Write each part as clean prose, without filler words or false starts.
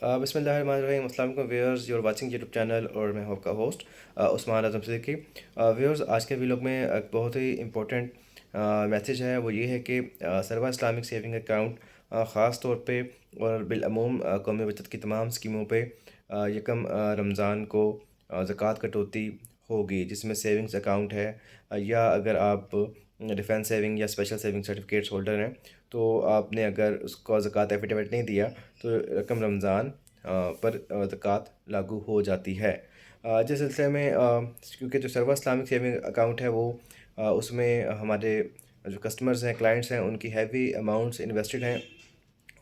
बिस्मिल्लाहिर्रहमानिर्रहीम। अस्सलाम वालेकुम viewers, you are watching YouTube channel और मैं हूं आपका होस्ट उस्मान आज़म सिद्दीकी। व्यूअर्स, आज के व्लॉग में एक बहुत ही इम्पोर्टेंट मैसेज है। वो ये है कि सर्वा इस्लामिक सेविंग अकाउंट ख़ास तौर पे और बिलअमूम कौमी बचत की तमाम स्कीमों पे यकम रमज़ान को ज़कात कटौती होगी, जिसमें सेविंग्स अकाउंट है या अगर आप डिफेंस सेविंग या स्पेशल सेविंग सर्टिफिकेट्स होल्डर हैं तो आपने अगर उसको ज़कात एफिडेविट नहीं दिया तो रकम रमज़ान पर ज़कात लागू हो जाती है। जिस सिलसिले में क्योंकि जो सर्वा इस्लामिक सेविंग अकाउंट है वो उसमें हमारे जो कस्टमर्स हैं, क्लाइंट्स हैं, उनकी हैवी अमाउंट्स इन्वेस्टेड हैं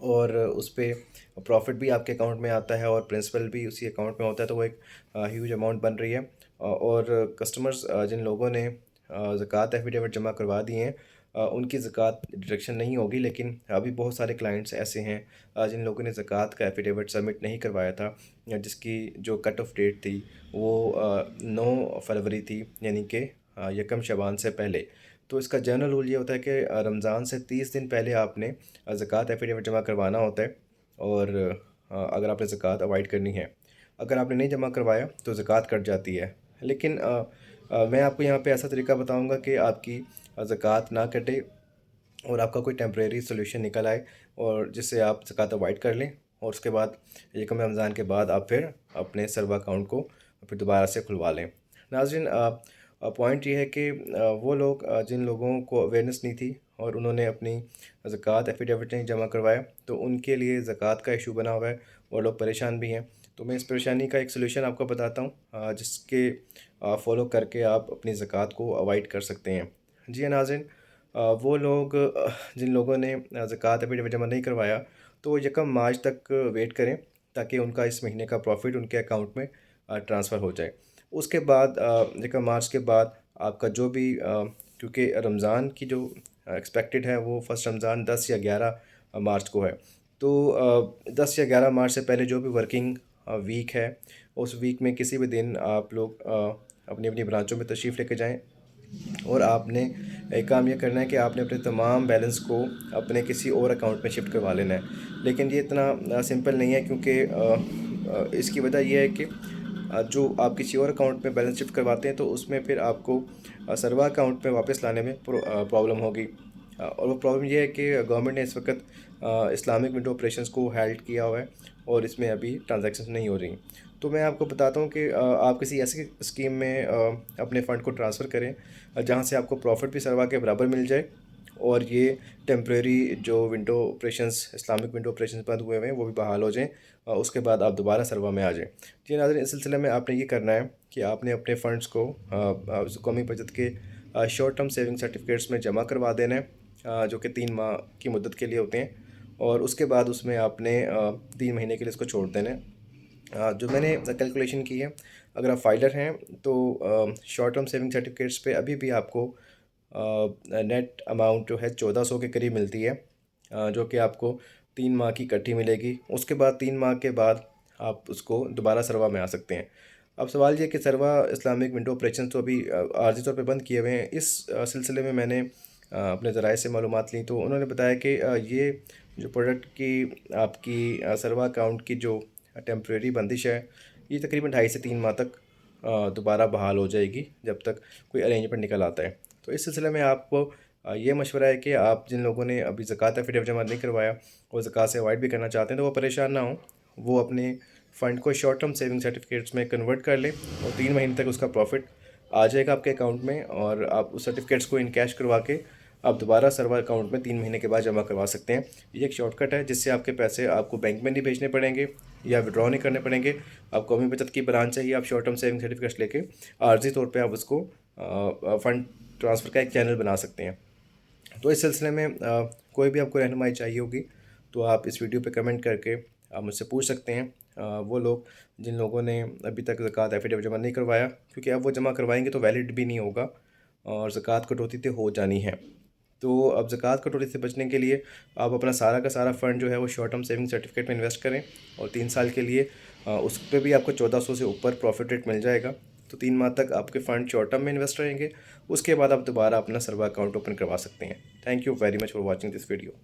और उस पे प्रॉफिट भी आपके अकाउंट में आता है और प्रिंसिपल भी उसी अकाउंट में होता है, तो वो एक ह्यूज अमाउंट बन रही है। और कस्टमर्स जिन लोगों ने ज़कात एफिडेविट जमा करवा दिए हैं उनकी ज़कात डिडक्शन नहीं होगी, लेकिन अभी बहुत सारे क्लाइंट्स ऐसे हैं जिन लोगों ने ज़कात का एफिडेविट सबमिट नहीं करवाया था, जिसकी जो कट ऑफ डेट थी वो 9 फरवरी थी, यानी कि यकम शबान से पहले। तो इसका जनरल रूल ये होता है कि रमज़ान से 30 दिन पहले आपने ज़कात एफिडेविट जमा करवाना होता है। और अगर आपने ज़कात अवॉइड करनी है, अगर आपने नहीं जमा करवाया तो ज़कात कट जाती है। लेकिन मैं आपको यहाँ पे ऐसा तरीका बताऊँगा कि आपकी ज़कात ना कटे और आपका कोई टेम्परेरी सोल्यूशन निकल आए और जिससे आप ज़कात अवॉइड कर लें, और उसके बाद यकम रमज़ान के बाद आप फिर अपने सर्वा अकाउंट को फिर दोबारा से खुलवा लें। नाज़रीन, पॉइंट ये है कि वो लोग जिन लोगों को अवेयरनेस नहीं थी और उन्होंने अपनी ज़कात एफिडेविट नहीं जमा करवाया, तो उनके लिए ज़कात का इशू बना हुआ है और लोग परेशान भी हैं। तो मैं इस परेशानी का एक सलूशन आपको बताता हूँ जिसके फॉलो करके आप अपनी ज़कात को अवॉइड कर सकते हैं। जी हाँ नाज़रीन, वो लोग जिन लोगों ने ज़कात एफिडेविट जमा नहीं करवाया तो वो यकम मार्च तक वेट करें ताकि उनका इस महीने का प्रॉफिट उनके अकाउंट में ट्रांसफ़र हो जाए। उसके बाद यकम मार्च के बाद आपका जो भी क्योंकि रमज़ान की जो एक्सपेक्टेड है वो फ़र्स्ट रमज़ान 10 या 11 मार्च को है। तो 10 या 11 मार्च से पहले जो भी वर्किंग वीक है, उस वीक में किसी भी दिन आप लोग अपनी अपनी ब्रांचों में तशरीफ़ लेके जाएँ और आपने एक काम ये करना है कि आपने अपने तमाम बैलेंस को अपने किसी और अकाउंट में शिफ्ट करवा लेना है। लेकिन ये इतना सिंपल नहीं है, क्योंकि इसकी वजह यह है कि जो आप किसी और अकाउंट में बैलेंस शिफ्ट करवाते हैं तो उसमें फिर आपको सर्वा अकाउंट में वापस लाने में प्रॉब्लम होगी। और वो प्रॉब्लम ये है कि गवर्नमेंट ने इस वक्त इस्लामिक विंडो ऑपरेशंस को हेल्ड किया हुआ है और इसमें अभी ट्रांजैक्शंस नहीं हो रही। तो मैं आपको बताता हूँ कि आप किसी ऐसी स्कीम में अपने फ़ंड को ट्रांसफ़र करें जहाँ से आपको प्रॉफिट भी सरवा के बराबर मिल जाए और ये टेम्प्रेरी जो window operations, Islamic window operations बंद हुए हुए हैं, वो भी बहाल हो जाएँ। उसके बाद आप दोबारा सरवा में आ जाएँ। जी नाज़रीन, इस सिलसिले में आपने ये करना है कि आपने अपने फ़ंड्स को कौमी बचत के शॉर्ट टर्म सेविंग सर्टिफिकेट्स में जमा करवा देना है, जो कि 3 माह की मुद्दत के लिए होते हैं, और उसके बाद उसमें आपने 3 महीने के लिए इसको छोड़ देना है। जो मैंने कैलकुलेशन की है, अगर आप फाइलर हैं तो शॉर्ट टर्म सेविंग सर्टिफिकेट्स पे अभी भी आपको नेट अमाउंट जो है 1400 के करीब मिलती है, जो कि आपको 3 माह की इकट्ठी मिलेगी। उसके बाद 3 माह के बाद आप उसको दोबारा सरवा में आ सकते हैं। अब सवाल ये कि सरवा इस्लामिक विंडो ऑपरेशन तो अभी आर्जी तौर पे बंद किए हुए हैं। इस सिलसिले में मैंने अपने ज़राए से मालूमात ली तो उन्होंने बताया कि ये जो प्रोडक्ट की आपकी सरवा अकाउंट की जो टेम्प्रेरी बंदिश है, ये तकरीबन 2.5 से 3 माह तक दोबारा बहाल हो जाएगी, जब तक कोई अरेंजमेंट निकल आता है। तो इस सिलसिले में आपको ये मशवरा है कि आप जिन लोगों ने अभी ज़कात एफिडेविट जमा नहीं करवाया और ज़कात से अवॉइड भी करना चाहते हैं तो वो परेशान ना हों, वो अपने फ़ंड को शॉर्ट टर्म सेविंग सर्टिफिकेट्स में कन्वर्ट कर लें और 3 महीने तक उसका प्रॉफिट आ जाएगा आपके अकाउंट में, और आप उस सर्टिफिकेट्स को इन कैश करवा के आप दोबारा सर्वर अकाउंट में 3 महीने के बाद जमा करवा सकते हैं। ये एक शॉर्टकट है जिससे आपके पैसे आपको बैंक में नहीं भेजने पड़ेंगे या विड्रॉ नहीं करने पड़ेंगे। आप कौमी बचत की ब्रांच से ही आप शॉर्ट टर्म सेविंग सर्टिफिकेट्स लेके आर्जी तौर पे आप उसको फ़ंड ट्रांसफ़र का एक चैनल बना सकते हैं। तो इस सिलसिले में कोई भी आपको रहनुमाई चाहिए होगी तो आप इस वीडियो पे कमेंट करके आप मुझसे पूछ सकते हैं। वो लोग जिन लोगों ने अभी तक ज़कात एफिडेविट जमा नहीं करवाया, क्योंकि अब वो जमा करवाएंगे तो वैलिड भी नहीं होगा और ज़कात कटौती तो हो जानी है। तो अब ज़कात कटौती से बचने के लिए आप अपना सारा का सारा फ़ंड जो है वो शॉर्ट टर्म सेविंग सर्टिफिकेट में इन्वेस्ट करें और 3 साल के लिए उस पर भी आपको 1400 से ऊपर प्रॉफिट रेट मिल जाएगा। तो 3 माह तक आपके फ़ंड शॉर्ट टर्म में इन्वेस्ट रहेंगे। उसके बाद आप दोबारा अपना सर्वा अकाउंट ओपन करवा सकते हैं। Thank you very much for watching this video.